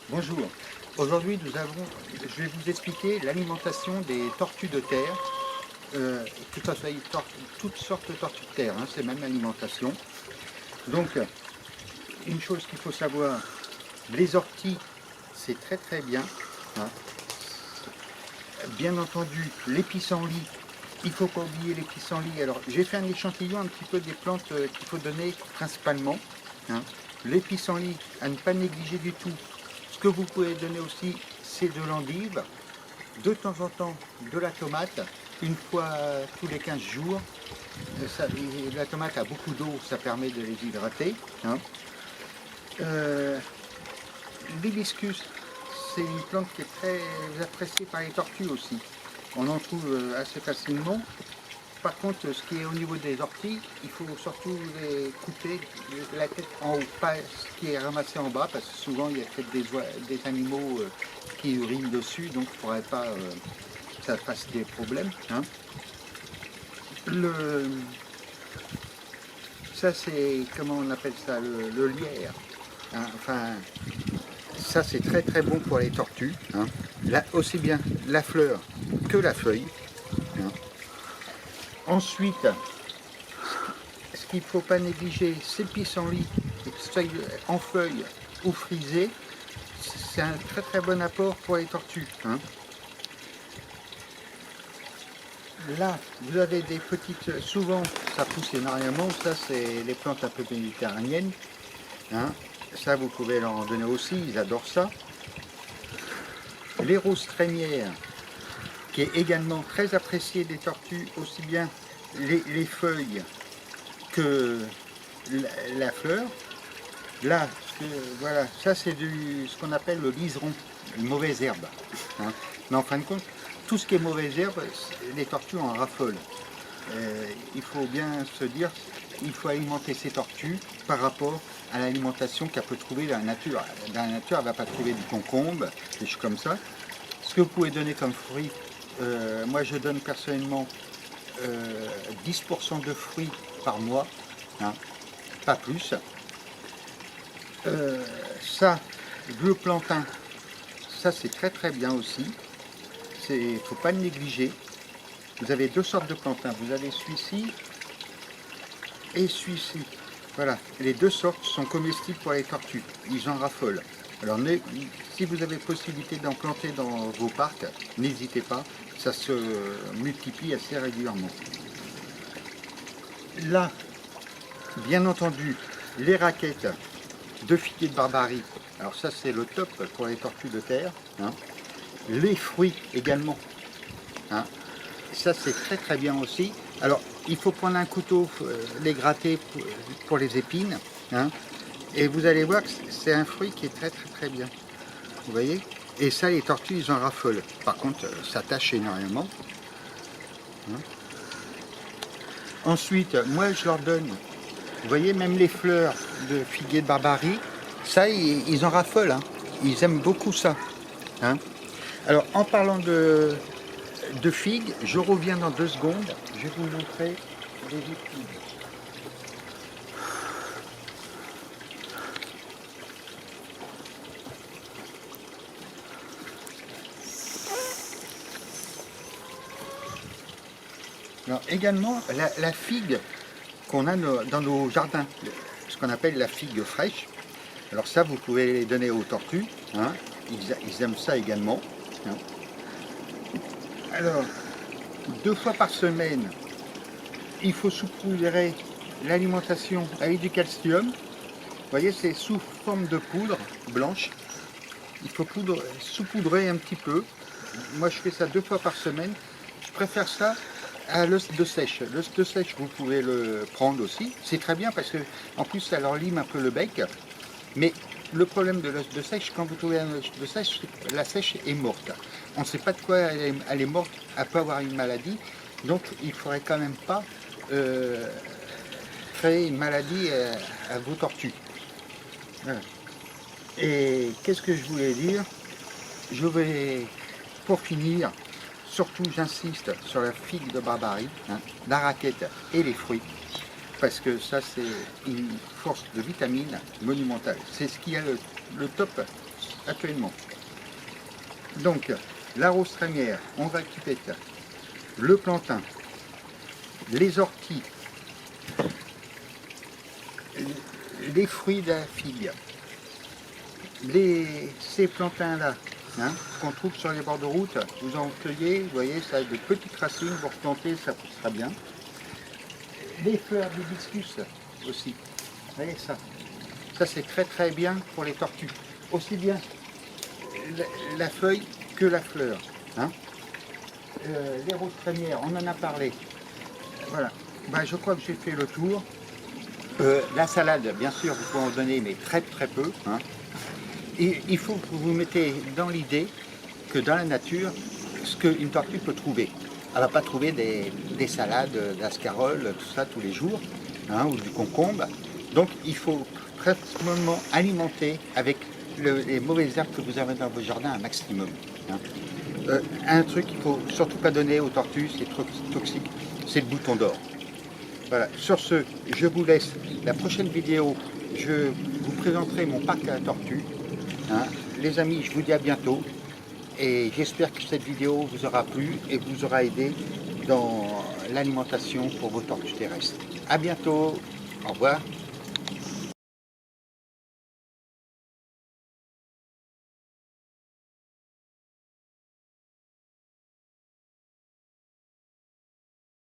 Bonjour. Aujourd'hui, je vais vous expliquer l'alimentation des tortues de terre, que ce soit toutes sortes de tortues de terre, hein, c'est même l'alimentation. Donc, une chose qu'il faut savoir, les orties, c'est très très bien. Hein. Bien entendu, les pissenlits, il ne faut pas oublier les pissenlits. Alors, j'ai fait un échantillon un petit peu des plantes qu'il faut donner principalement. Hein. Les pissenlits, à ne pas négliger du tout. Ce que vous pouvez donner aussi, c'est de l'endive. De temps en temps, de la tomate. Une fois tous les 15 jours. La tomate a beaucoup d'eau, ça permet de les hydrater. Hein. L'hibiscus, c'est une plante qui est très appréciée par les tortues aussi. On en trouve assez facilement. Par contre, ce qui est au niveau des orties, il faut surtout les couper la tête en haut, pas ce qui est ramassé en bas, parce que souvent il y a peut-être des animaux qui urinent dessus, donc il ne faudrait pas que ça fasse des problèmes. Hein. Ça c'est, comment on appelle ça, le lierre. Hein. Enfin, ça c'est très très bon pour les tortues. Hein. Là, aussi bien la fleur que la feuille. Hein. Ensuite, ce qu'il ne faut pas négliger, c'est le pissenlit, en feuilles ou frisé. C'est un très très bon apport pour les tortues. Hein. Là, vous avez des petites, souvent ça pousse énormément, ça c'est les plantes un peu méditerranéennes. Hein. Ça vous pouvez leur en donner aussi, ils adorent ça. Les roses trémières, qui est également très apprécié des tortues, aussi bien les feuilles que la fleur. Là, voilà, ça c'est ce qu'on appelle le liseron, une mauvaise herbe. Hein. Mais en fin de compte, tout ce qui est mauvaise herbe, les tortues en raffolent. Il faut bien se dire, il faut alimenter ces tortues par rapport à l'alimentation qu'elle peut trouver dans la nature. Dans la nature, elle ne va pas trouver du concombre, des choses comme ça. Ce que vous pouvez donner comme fruits, moi je donne personnellement 10% de fruits par mois, hein, pas plus. Ça, le plantain, ça c'est très très bien aussi. Il ne faut pas le négliger. Vous avez deux sortes de plantains. Vous avez celui-ci et celui-ci. Voilà, les deux sortes sont comestibles pour les tortues. Ils en raffolent. Alors si vous avez possibilité d'en planter dans vos parcs, n'hésitez pas. Ça se multiplie assez régulièrement. Là, bien entendu, les raquettes de figuier de Barbarie. Alors ça c'est le top pour les tortues de terre. Hein. Les fruits également. Hein. Ça c'est très très bien aussi. Alors il faut prendre un couteau, les gratter pour les épines. Hein. Et vous allez voir que c'est un fruit qui est très très très bien. Vous voyez. Et ça les tortues ils en raffolent. Par contre ça tâche énormément. Hein. Ensuite moi je leur donne. Vous voyez, même les fleurs de figuier de Barbarie, ça, ils en raffolent. Hein. Ils aiment beaucoup ça. Hein. Alors, en parlant de figues, je reviens dans 2 secondes. Je vais vous montrer les épines. Alors, également, la figue qu'on a dans nos jardins, ce qu'on appelle la figue fraîche. Alors ça, vous pouvez les donner aux tortues. Hein. Ils aiment ça également. Hein. Alors, 2 fois par semaine, il faut saupoudrer l'alimentation avec du calcium. Vous voyez, c'est sous forme de poudre blanche. Il faut saupoudrer un petit peu. Moi, je fais ça 2 fois par semaine. Je préfère ça à l'os de sèche. L'os de sèche, vous pouvez le prendre aussi. C'est très bien parce que, en plus, ça leur lime un peu le bec. Mais le problème de l'os de sèche, quand vous trouvez un os de sèche, la sèche est morte. On ne sait pas de quoi elle est morte, elle peut avoir une maladie. Donc, il ne faudrait quand même pas créer une maladie à vos tortues. Voilà. Et qu'est-ce que je voulais dire? Je vais, pour finir, surtout j'insiste sur la figue de Barbarie, hein, la raquette et les fruits, parce que ça c'est une force de vitamine monumentale. C'est ce qui a le top actuellement. Donc, la rose trémière, on va occuper le plantain, les orties, les fruits de la figue, ces plantains-là, hein, qu'on trouve sur les bords de route, vous en cueillez, vous voyez, ça a de petites racines, vous replantez, ça poussera bien. Les fleurs d'hibiscus aussi, vous voyez ça. Ça c'est très très bien pour les tortues. Aussi bien la feuille que la fleur. Hein. Les roses trémières, on en a parlé. Voilà, ben, je crois que j'ai fait le tour. La salade, bien sûr, vous pouvez en donner, mais très très peu. Hein. Et il faut que vous vous mettez dans l'idée que dans la nature, ce qu'une tortue peut trouver. Elle ne va pas trouver des salades d'ascarole, tout ça, tous les jours, hein, ou du concombre. Donc il faut pratiquement alimenter avec les mauvaises herbes que vous avez dans vos jardins un maximum. Hein. Un truc qu'il ne faut surtout pas donner aux tortues, c'est trop toxique, c'est le bouton d'or. Voilà, sur ce, je vous laisse. La prochaine vidéo, je vous présenterai mon parc à la tortue. Hein. Les amis, je vous dis à bientôt. Et j'espère que cette vidéo vous aura plu et vous aura aidé dans l'alimentation pour vos tortues terrestres. À bientôt, au revoir.